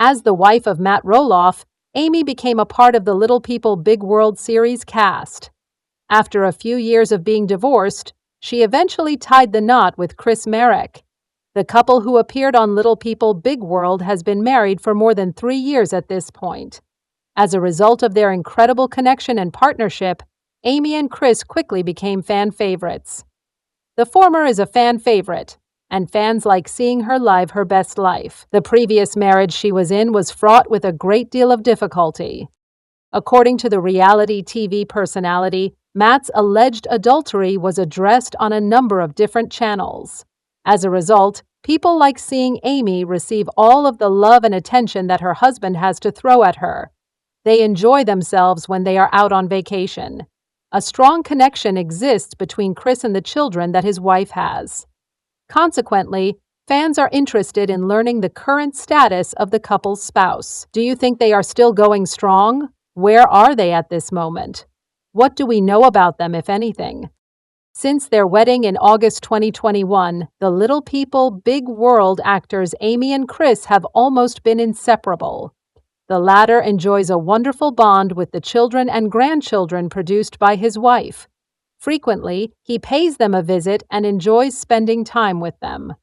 As the wife of Matt Roloff, Amy became a part of the Little People Big World series cast. After a few years of being divorced, she eventually tied the knot with Chris Marek. The couple who appeared on Little People Big World has been married for more than 3 years at this point. As a result of their incredible connection and partnership, Amy and Chris quickly became fan favorites. The former is a fan favorite, and fans like seeing her live her best life. The previous marriage she was in was fraught with a great deal of difficulty. According to the reality TV personality, Matt's alleged adultery was addressed on a number of different channels. As a result, people like seeing Amy receive all of the love and attention that her husband has to throw at her. They enjoy themselves when they are out on vacation. A strong connection exists between Chris and the children that his wife has. Consequently, fans are interested in learning the current status of the couple's spouse. Do you think they are still going strong? Where are they at this moment? What do we know about them, if anything? Since their wedding in August 2021, the Little People Big World actors Amy and Chris have almost been inseparable. The latter enjoys a wonderful bond with the children and grandchildren produced by his wife. Frequently, he pays them a visit and enjoys spending time with them.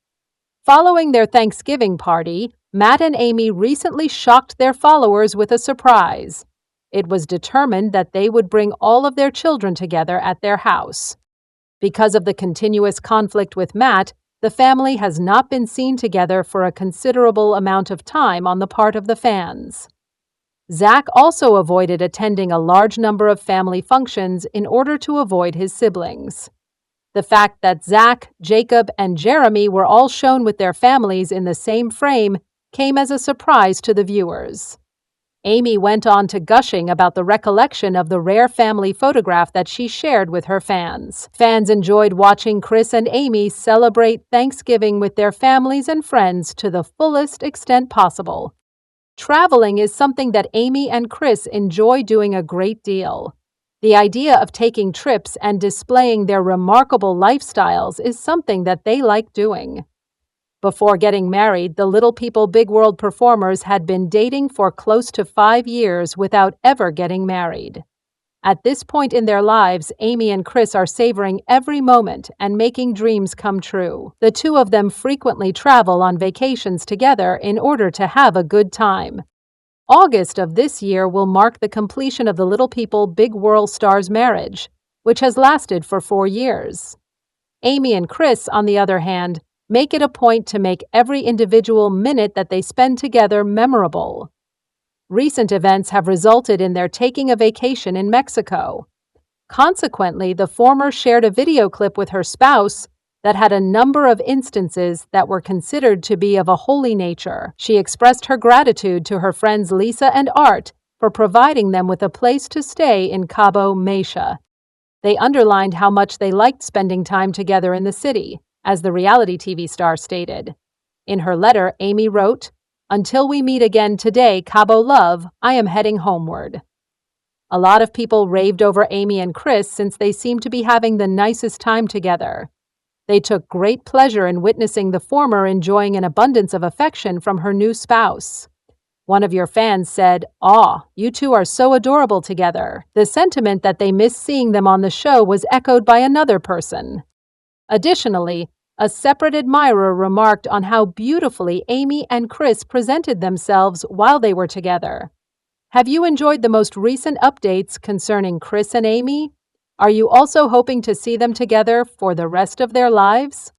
Following their Thanksgiving party, Matt and Amy recently shocked their followers with a surprise. It was determined that they would bring all of their children together at their house. Because of the continuous conflict with Matt, the family has not been seen together for a considerable amount of time on the part of the fans. Zach also avoided attending a large number of family functions in order to avoid his siblings. The fact that Zach, Jacob, and Jeremy were all shown with their families in the same frame came as a surprise to the viewers. Amy went on to gushing about the recollection of the rare family photograph that she shared with her fans. Fans enjoyed watching Chris and Amy celebrate Thanksgiving with their families and friends to the fullest extent possible. Traveling is something that Amy and Chris enjoy doing a great deal. The idea of taking trips and displaying their remarkable lifestyles is something that they like doing. Before getting married, the Little People Big World performers had been dating for close to 5 years without ever getting married. At this point in their lives, Amy and Chris are savoring every moment and making dreams come true. The two of them frequently travel on vacations together in order to have a good time. August of this year will mark the completion of the Little People Big World stars' marriage, which has lasted for 4 years. Amy and Chris, on the other hand, make it a point to make every individual minute that they spend together memorable. Recent events have resulted in their taking a vacation in Mexico. Consequently, the former shared a video clip with her spouse that had a number of instances that were considered to be of a holy nature. She expressed her gratitude to her friends Lisa and Art for providing them with a place to stay in Cabo Mesa. They underlined how much they liked spending time together in the city, as the reality TV star stated. In her letter, Amy wrote, "Until we meet again today, Cabo Love, I am heading homeward." A lot of people raved over Amy and Chris since they seemed to be having the nicest time together. They took great pleasure in witnessing the former enjoying an abundance of affection from her new spouse. One of your fans said, "Aw, you two are so adorable together." The sentiment that they missed seeing them on the show was echoed by another person. Additionally, a separate admirer remarked on how beautifully Amy and Chris presented themselves while they were together. Have you enjoyed the most recent updates concerning Chris and Amy? Are you also hoping to see them together for the rest of their lives?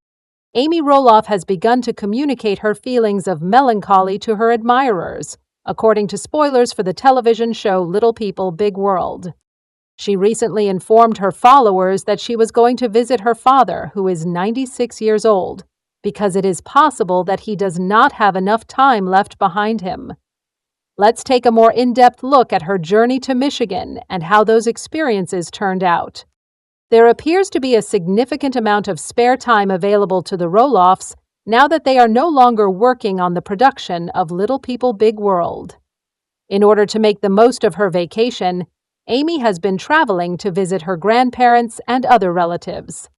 Amy Roloff has begun to communicate her feelings of melancholy to her admirers, according to spoilers for the television show Little People Big World. She recently informed her followers that she was going to visit her father, who is 96 years old, because it is possible that he does not have enough time left behind him. Let's take a more in-depth look at her journey to Michigan and how those experiences turned out. There appears to be a significant amount of spare time available to the Roloffs now that they are no longer working on the production of Little People Big World. In order to make the most of her vacation, Amy has been traveling to visit her grandparents and other relatives.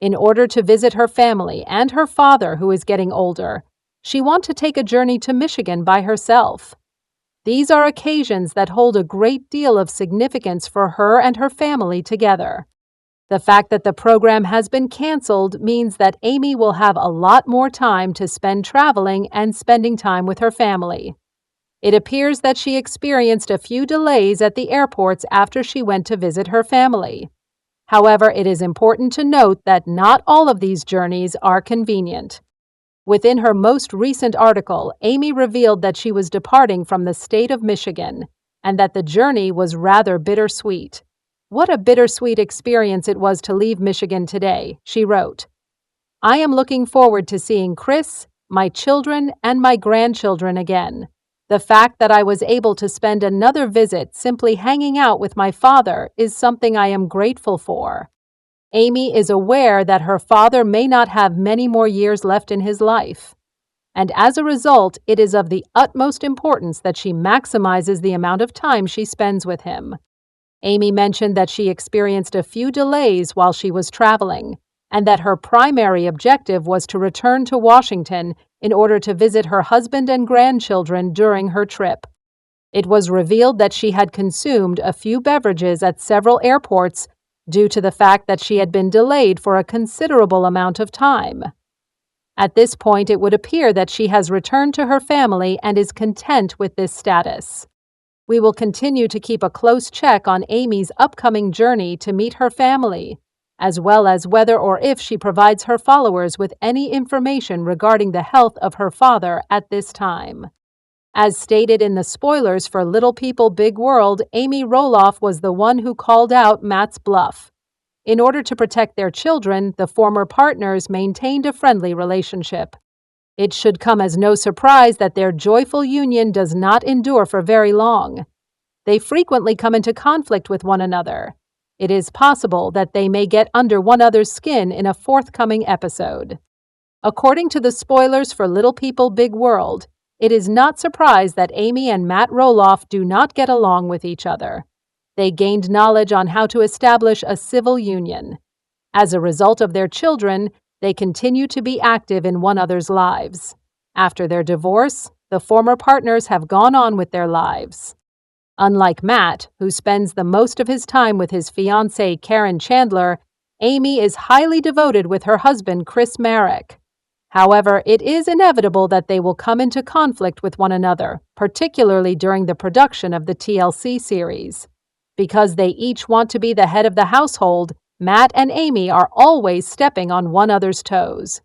In order to visit her family and her father, who is getting older, she want to take a journey to Michigan by herself. These are occasions that hold a great deal of significance for her and her family together. The fact that the program has been canceled means that Amy will have a lot more time to spend traveling and spending time with her family. It appears that she experienced a few delays at the airports after she went to visit her family. However, it is important to note that not all of these journeys are convenient. Within her most recent article, Amy revealed that she was departing from the state of Michigan and that the journey was rather bittersweet. "What a bittersweet experience it was to leave Michigan today," she wrote. "I am looking forward to seeing Chris, my children, and my grandchildren again. The fact that I was able to spend another visit simply hanging out with my father is something I am grateful for." Amy is aware that her father may not have many more years left in his life, and as a result, it is of the utmost importance that she maximizes the amount of time she spends with him. Amy mentioned that she experienced a few delays while she was traveling, and that her primary objective was to return to Washington in order to visit her husband and grandchildren during her trip. It was revealed that she had consumed a few beverages at several airports due to the fact that she had been delayed for a considerable amount of time. At this point, it would appear that she has returned to her family and is content with this status. We will continue to keep a close check on Amy's upcoming journey to meet her family, as well as whether or if she provides her followers with any information regarding the health of her father at this time. As stated in the spoilers for Little People Big World, Amy Roloff was the one who called out Matt's bluff. In order to protect their children, the former partners maintained a friendly relationship. It should come as no surprise that their joyful union does not endure for very long. They frequently come into conflict with one another. It is possible that they may get under one another's skin in a forthcoming episode. According to the spoilers for Little People Big World, it is not surprised that Amy and Matt Roloff do not get along with each other. They gained knowledge on how to establish a civil union. As a result of their children, they continue to be active in one another's lives. After their divorce, the former partners have gone on with their lives. Unlike Matt, who spends the most of his time with his fiancée Karen Chandler, Amy is highly devoted with her husband Chris Marek. However, it is inevitable that they will come into conflict with one another, particularly during the production of the TLC series. Because they each want to be the head of the household, Matt and Amy are always stepping on one another's toes.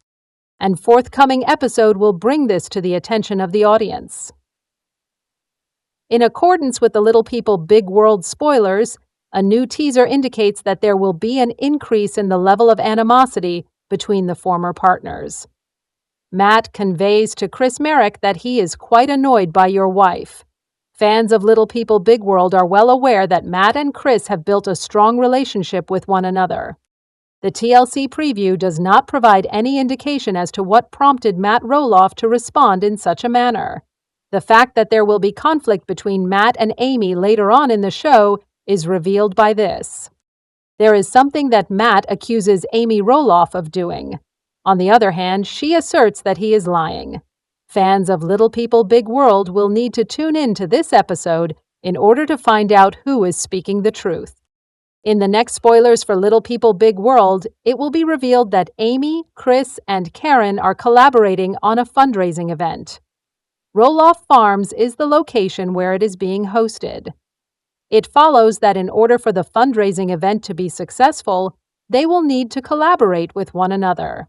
And forthcoming episode will bring this to the attention of the audience. In accordance with the Little People Big World spoilers, a new teaser indicates that there will be an increase in the level of animosity between the former partners. Matt conveys to Chris Marek that he is quite annoyed by your wife. Fans of Little People Big World are well aware that Matt and Chris have built a strong relationship with one another. The TLC preview does not provide any indication as to what prompted Matt Roloff to respond in such a manner. The fact that there will be conflict between Matt and Amy later on in the show is revealed by this. There is something that Matt accuses Amy Roloff of doing. On the other hand, she asserts that he is lying. Fans of Little People Big World will need to tune in to this episode in order to find out who is speaking the truth. In the next spoilers for Little People Big World, it will be revealed that Amy, Chris, and Karen are collaborating on a fundraising event. Roloff Farms is the location where it is being hosted. It follows that in order for the fundraising event to be successful, they will need to collaborate with one another.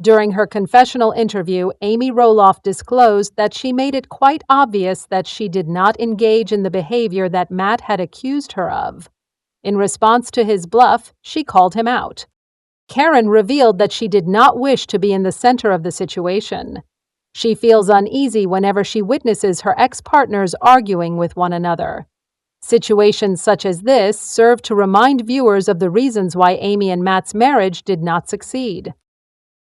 During her confessional interview, Amy Roloff disclosed that she made it quite obvious that she did not engage in the behavior that Matt had accused her of. In response to his bluff, she called him out. Karen revealed that she did not wish to be in the center of the situation. She feels uneasy whenever she witnesses her ex-partners arguing with one another. Situations such as this serve to remind viewers of the reasons why Amy and Matt's marriage did not succeed.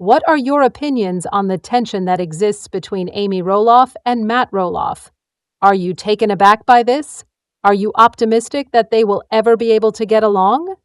What are your opinions on the tension that exists between Amy Roloff and Matt Roloff? Are you taken aback by this? Are you optimistic that they will ever be able to get along?